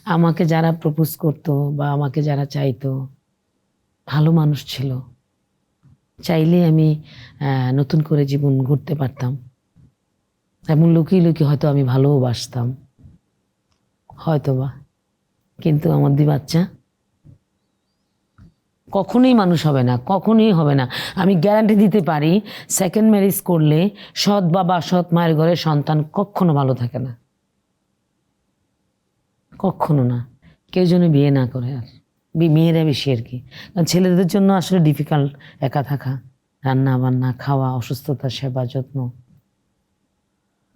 আমাকে যারা প্রপোজ করতো বা আমাকে যারা চাইতো ভালো মানুষ ছিল, চাইলে আমি নতুন করে জীবন গড়তে পারতাম। এমন লুকিয়ে লুকিয়ে হয়তো আমি ভালোবাসতাম হয়তোবা, কিন্তু আমার বাচ্চা কখনোই মানুষ হবে না, কখনোই হবে না। আমি গ্যারান্টি দিতে পারি, সেকেন্ড ম্যারেজ করলে সৎ বাবা সৎ মায়ের ঘরে সন্তান কখনো ভালো থাকে না, কখনো না। কেউ যেন বিয়ে না করে, আর মেয়েরা বেশি আর কি। কারণ ছেলেদের জন্য আসলে ডিফিকাল্ট একা থাকা, রান্না বান্না, খাওয়া, অসুস্থতা, সেবা যত্ন।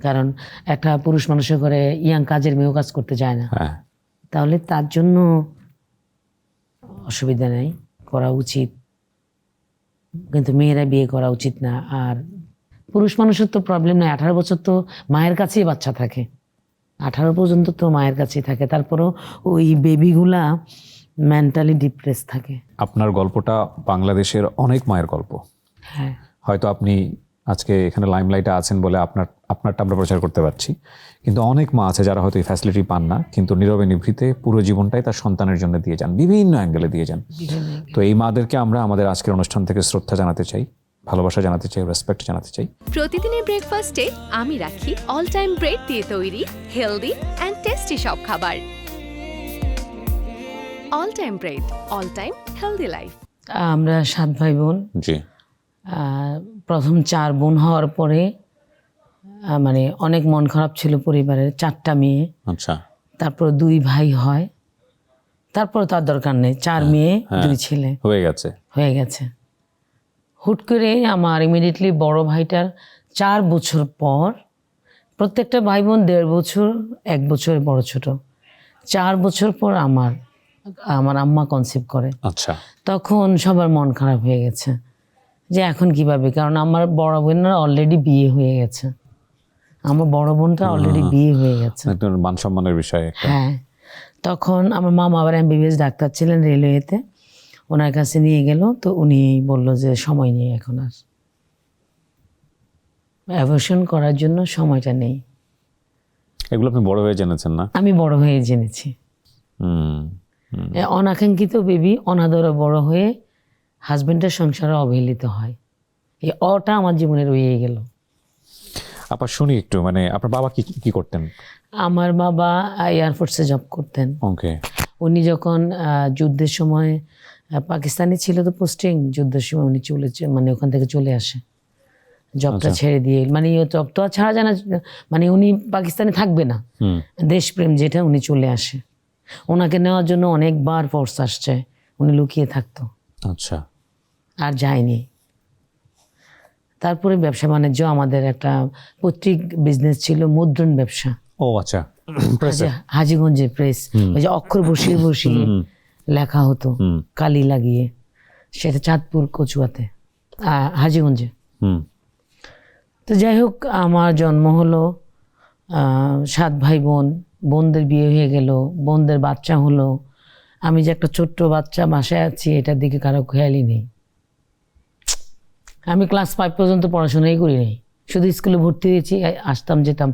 কারণ একটা পুরুষ মানুষের ঘরে ইয়াং কাজের মেয়েও কাজ করতে যায় না, তাহলে তার জন্য অসুবিধা নেই, করা উচিত, কিন্তু মেয়েরা বিয়ে করা উচিত না। আর পুরুষ মানুষের তো প্রবলেম নেই, 18 বছর তো মায়ের কাছেই বাচ্চা থাকে, 18 পর্যন্ত তো মায়ের কাছেই থাকে, তারপরেও ওই বেবিগুলা মেন্টালি ডিপ্রেস থাকে। আপনার গল্পটা বাংলাদেশের অনেক মায়ের গল্প। হ্যাঁ, হয়তো আপনি আজকে এখানে লাইমলাইটে আছেন বলে আপনারটা আমরা প্রচার করতে পারছি, কিন্তু অনেক মা আছে যারা হয়তো এই ফ্যাসিলিটি পান না, কিন্তু নীরবে নিভৃতে পুরো জীবনটাই তার সন্তানের জন্য দিয়ে যান, বিভিন্ন অ্যাঙ্গেলে দিয়ে যান। তো এই মাদেরকে আমরা আমাদের আজকের অনুষ্ঠান থেকে শ্রদ্ধা জানাতে চাই, ভালোবাসা জানাতে চাই, রেসপেক্ট জানাতে চাই। প্রতিদিনের ব্রেকফাস্টে আমি রাখি অল টাইম ব্রেড দিয়ে তৈরি হেলদি অ্যান্ড টেস্টি সব খাবার। All time bread, all time healthy life. আমরা 7 ভাই বোন। জি। প্রথম 4 বোন হওয়ার পরে মানে অনেক মন খারাপ ছিল পরিবারের, 4টা মেয়ে। আচ্ছা। তারপর 2 ভাই হয়, তারপর তার দরকার নেই, 4 মেয়ে 2 ছেলে হয়ে গেছে। হুট করে আমার ইমিডিয়েটলি বড় ভাইটার 4 বছর পর, প্রত্যেকটা ভাই বোন 1.5 বছর 1 বছরের বড় ছোট, 4 বছর পর আমার আম্মা কনসিভ করে। আচ্ছা। তখন সবার মন খারাপ হয়ে গেছে যে এখন কিভাবে, কারণ আমার বড় বোনরা অলরেডি বিয়ে হয়ে গেছে, আমার বড় বোনটা অলরেডি বিয়ে হয়ে গেছে, মান সম্মানের বিষয়। হ্যাঁ। তখন আমার মামা আবার MBBS ডাক্তার ছিলেন রেলওয়েতে, ওনার কাছে নিয়ে গেল, তো উনি বলল যে সময় নেই, এখন আর অ্যাবর্শন করার জন্য সময়টা নেই। এগুলো আপনি বড় হয়ে জেনেছেন না? আমি বড় হয়ে জেনেছি। অনাকাঙ্ক্ষিত বেবি অনাদরে বড় হয়ে হাজবেন্ডের সংসারে অবহেলিত হয়, এই অটা আমার জীবনে রয়ে গেল। আপা শুনি একটু, মানে আপনার বাবা কি করতেন? আমার বাবা এয়ারফোর্সে জব করতেন। ওকে। উনি যখন যুদ্ধের সময় পাকিস্তানে ছিল তো পোস্টিং, যুদ্ধের সময় উনি মানে ওখান থেকে চলে আসে, জবটা ছেড়ে দিয়ে। মানে জব তো আর ছাড়া যায় না, মানে উনি পাকিস্তানে থাকবে না, দেশপ্রেম যেটা, উনি চলে আসে। ওনাকে নেওয়ার জন্য অনেকবার ফোর্স আসছে, উনি লুকিয়ে থাকতো। আচ্ছা। আর যায়নি। তারপরে ব্যবসা বাণিজ্য, আমাদের একটা পৈতৃক বিজনেস ছিল, মুদ্রণ ব্যবসা। ও আচ্ছা। হাজীগঞ্জে প্রেস, ওই যে অক্ষর বসিয়ে বসিয়ে লেখা হতো কালি লাগিয়ে, সেটা চাঁদপুর কচুয়াতে, হাজীগঞ্জে। তো যাই হোক, আমার জন্ম হলো, 7 ভাই বোন, বোনদের বিয়ে হয়ে গেল, বোনদের বাচ্চা হলো। আমি যে একটা ছোট্ট বাচ্চা বাসায় আছি, এটার দিকে কারো খেয়ালই নেই। আমি ক্লাস 5 পর্যন্ত পড়াশোনাই করি নাই, শুধু স্কুলে ভর্তি হয়েছি, আসতাম যেতাম,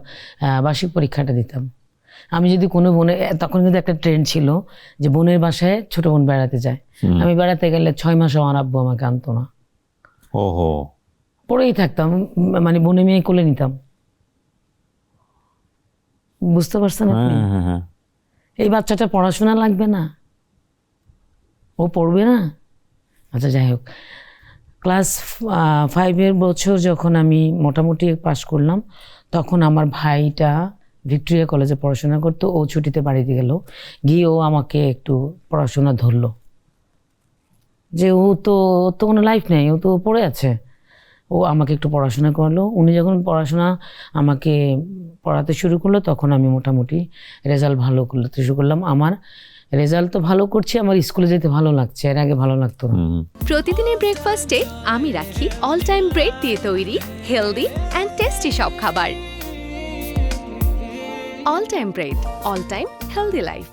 বার্ষিক পরীক্ষাটা দিতাম। আমি যদি কোনো বোনের, তখন কিন্তু একটা ট্রেন্ড ছিল যে বোনের বাসায় ছোট বোন বেড়াতে যায়, আমি বেড়াতে গেলে 6 মাস আমার আব্বু আমাকে আনতো না, ওহো, পড়েই থাকতাম, মানে বোনে মেয়ে কোলে নিতাম। বুঝতে পারছেন আপনি? এই বাচ্চাটা পড়াশোনা লাগবে না, ও পড়বে না। আচ্ছা যাই হোক, ক্লাস 5-এর বছর যখন আমি মোটামুটি পাস করলাম, তখন আমার ভাইটা ভিক্টোরিয়া কলেজে পড়াশোনা করতো, ও ছুটিতে বাড়িতে গেল, গিয়ে ও আমাকে একটু পড়াশোনা ধরলো, যে ও তো কোনো লাইফ নেই, ও তো পড়ে আছে, ও আমাকে একটু পড়াশোনা করলো। উনি যখন পড়াশোনা আমাকে পড়াতে শুরু করলো, তখন আমি মোটামুটি রেজাল্ট ভালো করতে শুরু করলাম। আমার রেজাল্ট তো ভালো করছি, আমার স্কুলে যেতে ভালো লাগছে, এর আগে ভালো লাগতো না। প্রতিদিনের ব্রেকফাস্টে আমি রাখি অল টাইম ব্রেড দিয়ে তৈরি হেলদি অ্যান্ড টেস্টি সব খাবার। All time bread, all time healthy life.